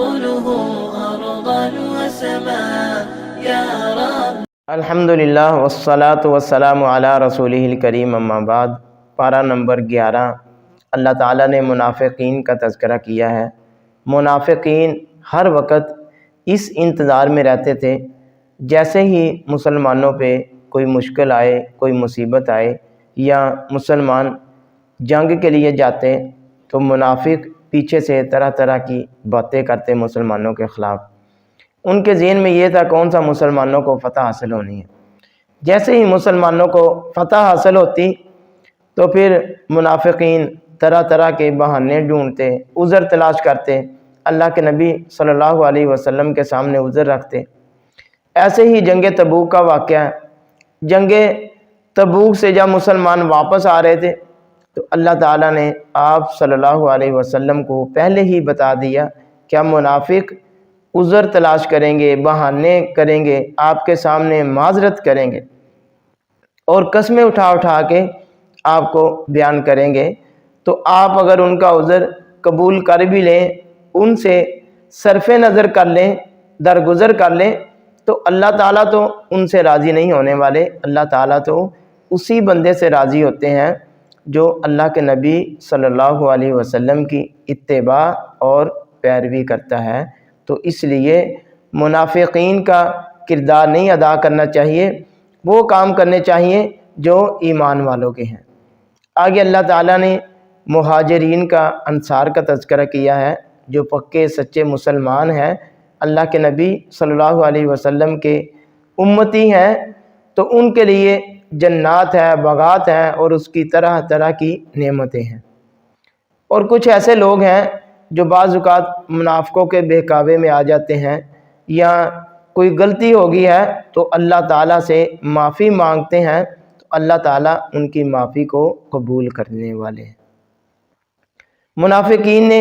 ينقله أرضا وسماء يا رب. الحمدللہ والصلاة والسلام علی رسولہ الکریم، اما بعد. پارہ نمبر 11. اللہ تعالیٰ نے منافقین کا تذکرہ کیا ہے. منافقین ہر وقت اس انتظار میں رہتے تھے جیسے ہی مسلمانوں پہ کوئی مشکل آئے، کوئی مصیبت آئے یا مسلمان جنگ کے لیے جاتے تو منافق پیچھے سے طرح طرح کی باتیں کرتے مسلمانوں کے خلاف. ان کے ذہن میں یہ تھا کون سا مسلمانوں کو فتح حاصل ہونی ہے. جیسے ہی مسلمانوں کو فتح حاصل ہوتی تو پھر منافقین طرح طرح کے بہانے ڈھونڈتے، عذر تلاش کرتے، اللہ کے نبی صلی اللہ علیہ وسلم کے سامنے عذر رکھتے. ایسے ہی جنگ تبوک کا واقعہ ہے. جنگ تبوک سے جب مسلمان واپس آ رہے تھے تو اللہ تعالیٰ نے آپ صلی اللہ علیہ وسلم کو پہلے ہی بتا دیا کہ منافق عذر تلاش کریں گے، بہانے کریں گے، آپ کے سامنے معذرت کریں گے اور قسمیں اٹھا اٹھا کے آپ کو بیان کریں گے. تو آپ اگر ان کا عذر قبول کر بھی لیں، ان سے صرف نظر کر لیں، درگزر کر لیں، تو اللہ تعالیٰ تو ان سے راضی نہیں ہونے والے. اللہ تعالیٰ تو اسی بندے سے راضی ہوتے ہیں جو اللہ کے نبی صلی اللہ علیہ وسلم کی اتباع اور پیروی کرتا ہے. تو اس لیے منافقین کا کردار نہیں ادا کرنا چاہیے، وہ کام کرنے چاہیے جو ایمان والوں کے ہیں. آگے اللہ تعالیٰ نے مہاجرین کا، انصار کا تذکرہ کیا ہے جو پکے سچے مسلمان ہیں، اللہ کے نبی صلی اللہ علیہ وسلم کے امتی ہیں. تو ان کے لیے جنات ہیں، باغات ہیں اور اس کی طرح طرح کی نعمتیں ہیں. اور کچھ ایسے لوگ ہیں جو بعض اوقات منافقوں کے بہکاوے میں آ جاتے ہیں یا کوئی غلطی ہو گئی ہے تو اللہ تعالیٰ سے معافی مانگتے ہیں، تو اللہ تعالیٰ ان کی معافی کو قبول کرنے والے ہیں. منافقین نے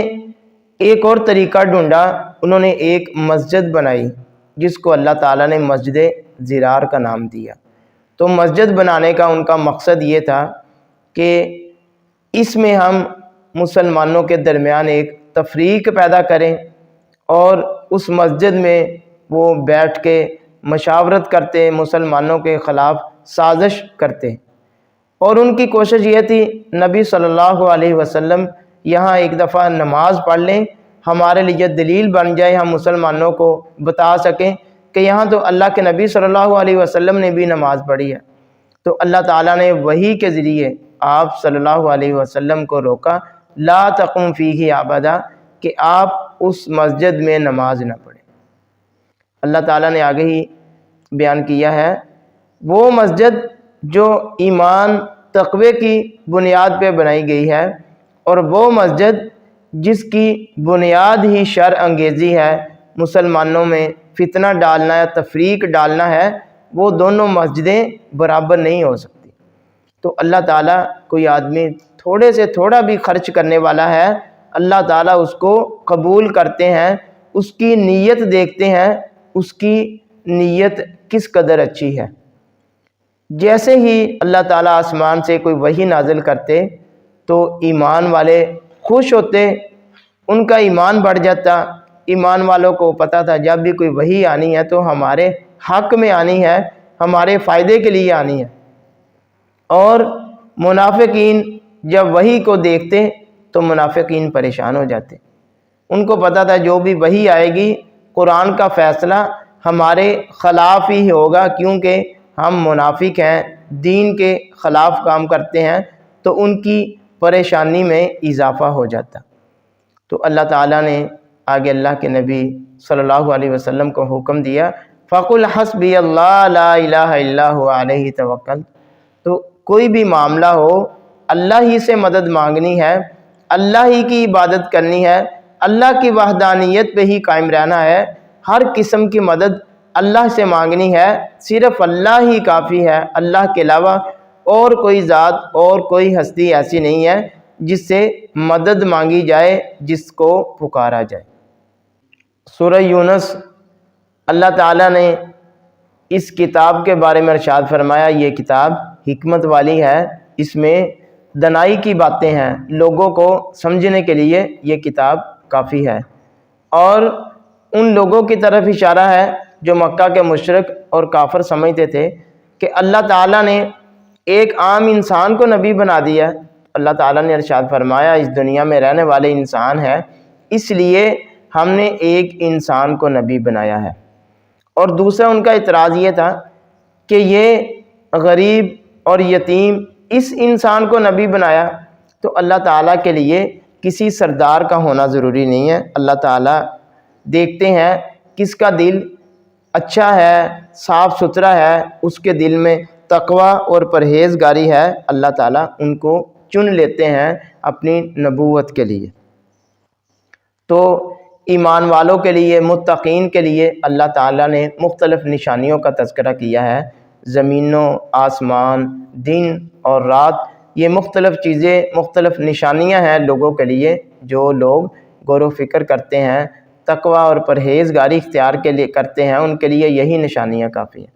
ایک اور طریقہ ڈھونڈا. انہوں نے ایک مسجد بنائی جس کو اللہ تعالیٰ نے مسجد ضرار کا نام دیا. تو مسجد بنانے کا ان کا مقصد یہ تھا کہ اس میں ہم مسلمانوں کے درمیان ایک تفریق پیدا کریں اور اس مسجد میں وہ بیٹھ کے مشاورت کرتے، مسلمانوں کے خلاف سازش کرتے. اور ان کی کوشش یہ تھی نبی صلی اللہ علیہ وسلم یہاں ایک دفعہ نماز پڑھ لیں، ہمارے لیے دلیل بن جائے، ہم مسلمانوں کو بتا سکیں کہ یہاں تو اللہ کے نبی صلی اللہ علیہ وسلم نے بھی نماز پڑھی ہے. تو اللہ تعالیٰ نے وحی کے ذریعے آپ صلی اللہ علیہ وسلم کو روکا، لا تقم فیہ ابدا، کہ آپ اس مسجد میں نماز نہ پڑھیں. اللہ تعالیٰ نے آگے ہی بیان کیا ہے وہ مسجد جو ایمان تقوی کی بنیاد پہ بنائی گئی ہے اور وہ مسجد جس کی بنیاد ہی شر انگیزی ہے، مسلمانوں میں فتنہ ڈالنا ہے، تفریق ڈالنا ہے، وہ دونوں مسجدیں برابر نہیں ہو سکتی. تو اللہ تعالیٰ کوئی آدمی تھوڑے سے تھوڑا بھی خرچ کرنے والا ہے، اللہ تعالیٰ اس کو قبول کرتے ہیں، اس کی نیت دیکھتے ہیں، اس کی نیت کس قدر اچھی ہے. جیسے ہی اللہ تعالیٰ آسمان سے کوئی وحی نازل کرتے تو ایمان والے خوش ہوتے، ان کا ایمان بڑھ جاتا. ایمان والوں کو پتہ تھا جب بھی کوئی وحی آنی ہے تو ہمارے حق میں آنی ہے، ہمارے فائدے کے لیے آنی ہے. اور منافقین جب وحی کو دیکھتے تو منافقین پریشان ہو جاتے. ان کو پتہ تھا جو بھی وحی آئے گی قرآن کا فیصلہ ہمارے خلاف ہی ہوگا، کیونکہ ہم منافق ہیں، دین کے خلاف کام کرتے ہیں. تو ان کی پریشانی میں اضافہ ہو جاتا. تو اللہ تعالیٰ نے آگے اللہ کے نبی صلی اللہ علیہ وسلم کو حکم دیا فَقُلْ حَسْبِيَ اللَّهُ لَا إِلَٰهَ إِلَّا هُوَ عَلَيْهِ تَوَكَّلْتُ. تو کوئی بھی معاملہ ہو اللہ ہی سے مدد مانگنی ہے، اللہ ہی کی عبادت کرنی ہے، اللہ کی وحدانیت پہ ہی قائم رہنا ہے، ہر قسم کی مدد اللہ سے مانگنی ہے. صرف اللہ ہی کافی ہے، اللہ کے علاوہ اور کوئی ذات اور کوئی ہستی ایسی نہیں ہے جس سے مدد مانگی جائے، جس کو پکارا جائے. سورہ یونس اللہ تعالیٰ نے اس کتاب کے بارے میں ارشاد فرمایا یہ کتاب حکمت والی ہے، اس میں دنائی کی باتیں ہیں، لوگوں کو سمجھنے کے لیے یہ کتاب کافی ہے. اور ان لوگوں کی طرف اشارہ ہے جو مکہ کے مشرک اور کافر سمجھتے تھے کہ اللہ تعالیٰ نے ایک عام انسان کو نبی بنا دیا۔ اللہ تعالیٰ نے ارشاد فرمایا اس دنیا میں رہنے والے انسان ہے، اس لیے ہم نے ایک انسان کو نبی بنایا ہے۔ اور دوسرا ان کا اعتراض یہ تھا کہ یہ غریب اور یتیم اس انسان کو نبی بنایا، تو اللہ تعالیٰ کے لیے کسی سردار کا ہونا ضروری نہیں ہے۔ اللہ تعالیٰ دیکھتے ہیں کس کا دل اچھا ہے، صاف ستھرا ہے، اس کے دل میں تقوی اور پرہیزگاری ہے، اللہ تعالیٰ ان کو چن لیتے ہیں اپنی نبوت کے لیے۔ تو ایمان والوں کے لیے، متقین کے لیے اللہ تعالیٰ نے مختلف نشانیوں کا تذکرہ کیا ہے۔ زمین و آسمان، دن اور رات، یہ مختلف چیزیں، مختلف نشانیاں ہیں لوگوں کے لیے جو لوگ غور و فکر کرتے ہیں، تقوی اور پرہیزگاری اختیار کے لیے کرتے ہیں، ان کے لیے یہی نشانیاں کافی ہیں۔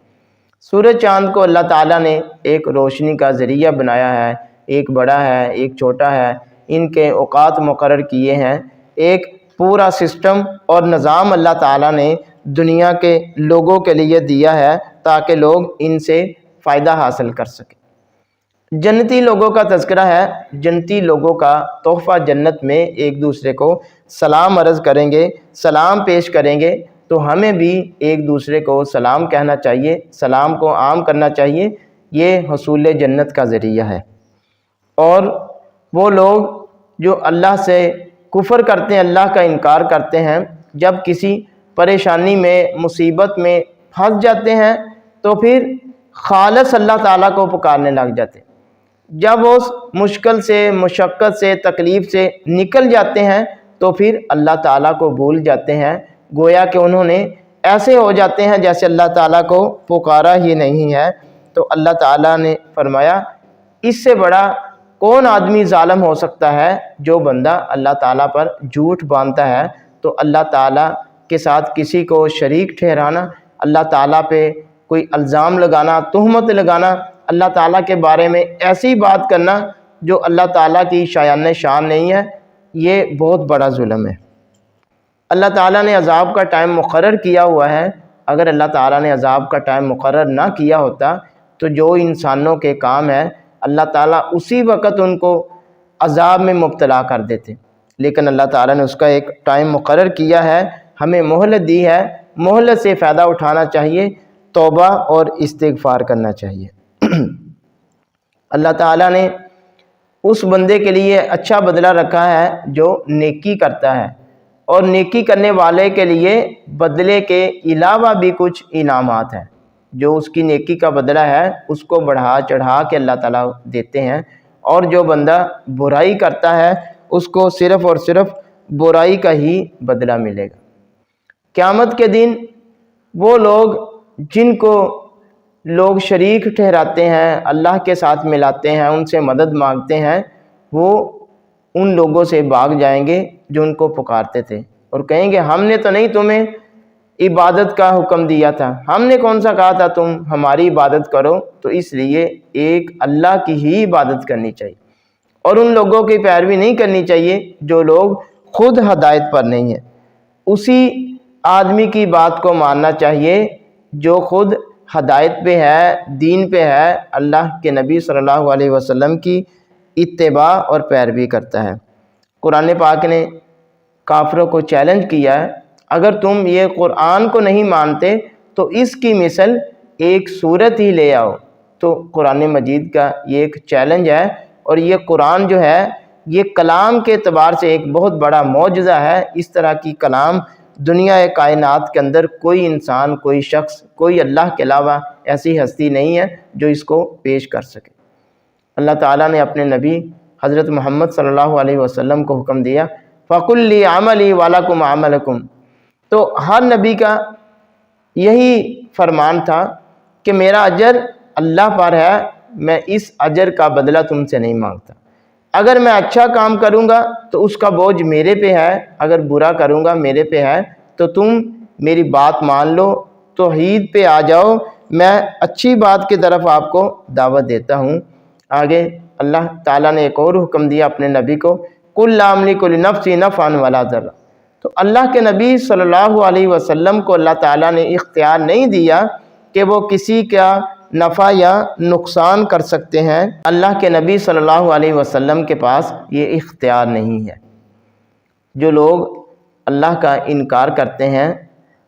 سورج چاند کو اللہ تعالیٰ نے ایک روشنی کا ذریعہ بنایا ہے، ایک بڑا ہے ایک چھوٹا ہے، ان کے اوقات مقرر کیے ہیں۔ ایک پورا سسٹم اور نظام اللہ تعالیٰ نے دنیا کے لوگوں کے لیے دیا ہے تاکہ لوگ ان سے فائدہ حاصل کر سکیں۔ جنتی لوگوں کا تذکرہ ہے۔ جنتی لوگوں کا تحفہ جنت میں ایک دوسرے کو سلام عرض کریں گے، سلام پیش کریں گے، تو ہمیں بھی ایک دوسرے کو سلام کہنا چاہیے، سلام کو عام کرنا چاہیے۔ یہ حصول جنت کا ذریعہ ہے۔ اور وہ لوگ جو اللہ سے کفر کرتے ہیں، اللہ کا انکار کرتے ہیں، جب کسی پریشانی میں، مصیبت میں پھنس جاتے ہیں تو پھر خالص اللہ تعالیٰ کو پکارنے لگ جاتے ہیں۔ جب وہ مشکل سے، مشقت سے، تکلیف سے نکل جاتے ہیں تو پھر اللہ تعالیٰ کو بھول جاتے ہیں، گویا کہ انہوں نے ایسے ہو جاتے ہیں جیسے اللہ تعالیٰ کو پکارا ہی نہیں ہے۔ تو اللہ تعالیٰ نے فرمایا اس سے بڑا کون آدمی ظالم ہو سکتا ہے جو بندہ اللہ تعالیٰ پر جھوٹ باندھتا ہے۔ تو اللہ تعالیٰ کے ساتھ کسی کو شریک ٹھہرانا، اللہ تعالیٰ پہ کوئی الزام لگانا، تہمت لگانا، اللہ تعالیٰ کے بارے میں ایسی بات کرنا جو اللہ تعالیٰ کی شایان شان نہیں ہے، یہ بہت بڑا ظلم ہے۔ اللہ تعالیٰ نے عذاب کا ٹائم مقرر کیا ہوا ہے۔ اگر اللہ تعالیٰ نے عذاب کا ٹائم مقرر نہ کیا ہوتا تو جو انسانوں کے کام ہے اللہ تعالیٰ اسی وقت ان کو عذاب میں مبتلا کر دیتے، لیکن اللہ تعالیٰ نے اس کا ایک ٹائم مقرر کیا ہے، ہمیں مہلت دی ہے، مہلت سے فائدہ اٹھانا چاہیے، توبہ اور استغفار کرنا چاہیے۔ اللہ تعالیٰ نے اس بندے کے لیے اچھا بدلہ رکھا ہے جو نیکی کرتا ہے، اور نیکی کرنے والے کے لیے بدلے کے علاوہ بھی کچھ انعامات ہیں۔ جو اس کی نیکی کا بدلہ ہے اس کو بڑھا چڑھا کے اللہ تعالیٰ دیتے ہیں، اور جو بندہ برائی کرتا ہے اس کو صرف اور صرف برائی کا ہی بدلہ ملے گا۔ قیامت کے دن وہ لوگ جن کو لوگ شریک ٹھہراتے ہیں، اللہ کے ساتھ ملاتے ہیں، ان سے مدد مانگتے ہیں، وہ ان لوگوں سے بھاگ جائیں گے جو ان کو پکارتے تھے، اور کہیں گے ہم نے تو نہیں تمہیں عبادت کا حکم دیا تھا، ہم نے کون سا کہا تھا تم ہماری عبادت کرو۔ تو اس لیے ایک اللہ کی ہی عبادت کرنی چاہیے، اور ان لوگوں کی پیروی نہیں کرنی چاہیے جو لوگ خود ہدایت پر نہیں ہیں۔ اسی آدمی کی بات کو ماننا چاہیے جو خود ہدایت پہ ہے، دین پہ ہے، اللہ کے نبی صلی اللہ علیہ وسلم کی اتباع اور پیروی کرتا ہے۔ قرآن پاک نے کافروں کو چیلنج کیا ہے، اگر تم یہ قرآن کو نہیں مانتے تو اس کی مثل ایک صورت ہی لے آؤ۔ تو قرآن مجید کا یہ ایک چیلنج ہے، اور یہ قرآن جو ہے یہ کلام کے اعتبار سے ایک بہت بڑا معجزہ ہے۔ اس طرح کی کلام دنیا کائنات کے اندر کوئی انسان، کوئی شخص، کوئی اللہ کے علاوہ ایسی ہستی نہیں ہے جو اس کو پیش کر سکے۔ اللہ تعالیٰ نے اپنے نبی حضرت محمد صلی اللہ علیہ وسلم کو حکم دیا فَقُلْ لِي عَمَلِي وَلَكُمْ عَمَلَكُمْ۔ تو ہر نبی کا یہی فرمان تھا کہ میرا اجر اللہ پر ہے، میں اس اجر کا بدلہ تم سے نہیں مانگتا۔ اگر میں اچھا کام کروں گا تو اس کا بوجھ میرے پہ ہے، اگر برا کروں گا میرے پہ ہے، تو تم میری بات مان لو، توحید پہ آ جاؤ، میں اچھی بات کی طرف آپ کو دعوت دیتا ہوں۔ آگے اللہ تعالیٰ نے ایک اور حکم دیا اپنے نبی کو، قُلْ لَا أَمْلِكُ لِنَفْسِي نَفْعًا وَلَا ضَرًّا۔ تو اللہ کے نبی صلی اللہ علیہ وسلم کو اللہ تعالیٰ نے اختیار نہیں دیا کہ وہ کسی کا نفع یا نقصان کر سکتے ہیں۔ اللہ کے نبی صلی اللہ علیہ وسلم کے پاس یہ اختیار نہیں ہے۔ جو لوگ اللہ کا انکار کرتے ہیں،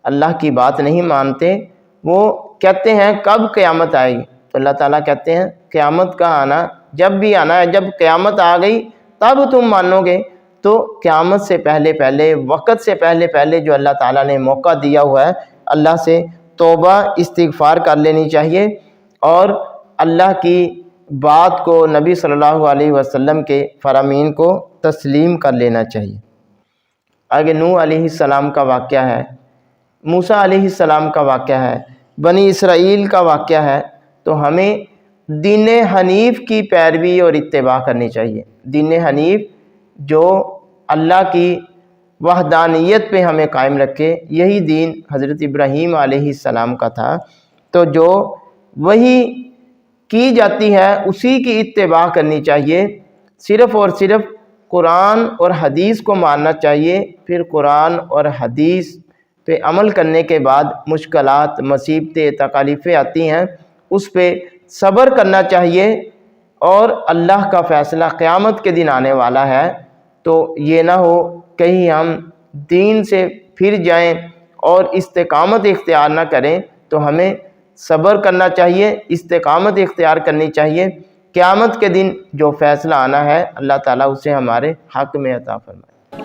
اللہ کی بات نہیں مانتے، وہ کہتے ہیں کب قیامت آئے گی؟ تو اللہ تعالیٰ کہتے ہیں قیامت کا آنا جب بھی آنا ہے، جب قیامت آ گئی تب تم مانو گے۔ تو قیامت سے پہلے پہلے، وقت سے پہلے پہلے جو اللہ تعالیٰ نے موقع دیا ہوا ہے، اللہ سے توبہ استغفار کر لینی چاہیے اور اللہ کی بات کو، نبی صلی اللہ علیہ وسلم کے فرامین کو تسلیم کر لینا چاہیے۔ آگے نوح علیہ السلام کا واقعہ ہے، موسیٰ علیہ السلام کا واقعہ ہے، بنی اسرائیل کا واقعہ ہے۔ تو ہمیں دین حنیف کی پیروی اور اتباع کرنی چاہیے۔ دین حنیف جو اللہ کی وحدانیت پہ ہمیں قائم رکھے، یہی دین حضرت ابراہیم علیہ السلام کا تھا۔ تو جو وہی کی جاتی ہے اسی کی اتباع کرنی چاہیے، صرف اور صرف قرآن اور حدیث کو ماننا چاہیے۔ پھر قرآن اور حدیث پہ عمل کرنے کے بعد مشکلات، مصیبتیں، تکالیفیں آتی ہیں، اس پہ صبر کرنا چاہیے۔ اور اللہ کا فیصلہ قیامت کے دن آنے والا ہے، تو یہ نہ ہو کہیں ہم دین سے پھر جائیں اور استقامت اختیار نہ کریں۔ تو ہمیں صبر کرنا چاہیے، استقامت اختیار کرنی چاہیے۔ قیامت کے دن جو فیصلہ آنا ہے، اللہ تعالیٰ اسے ہمارے حق میں عطا فرمائے۔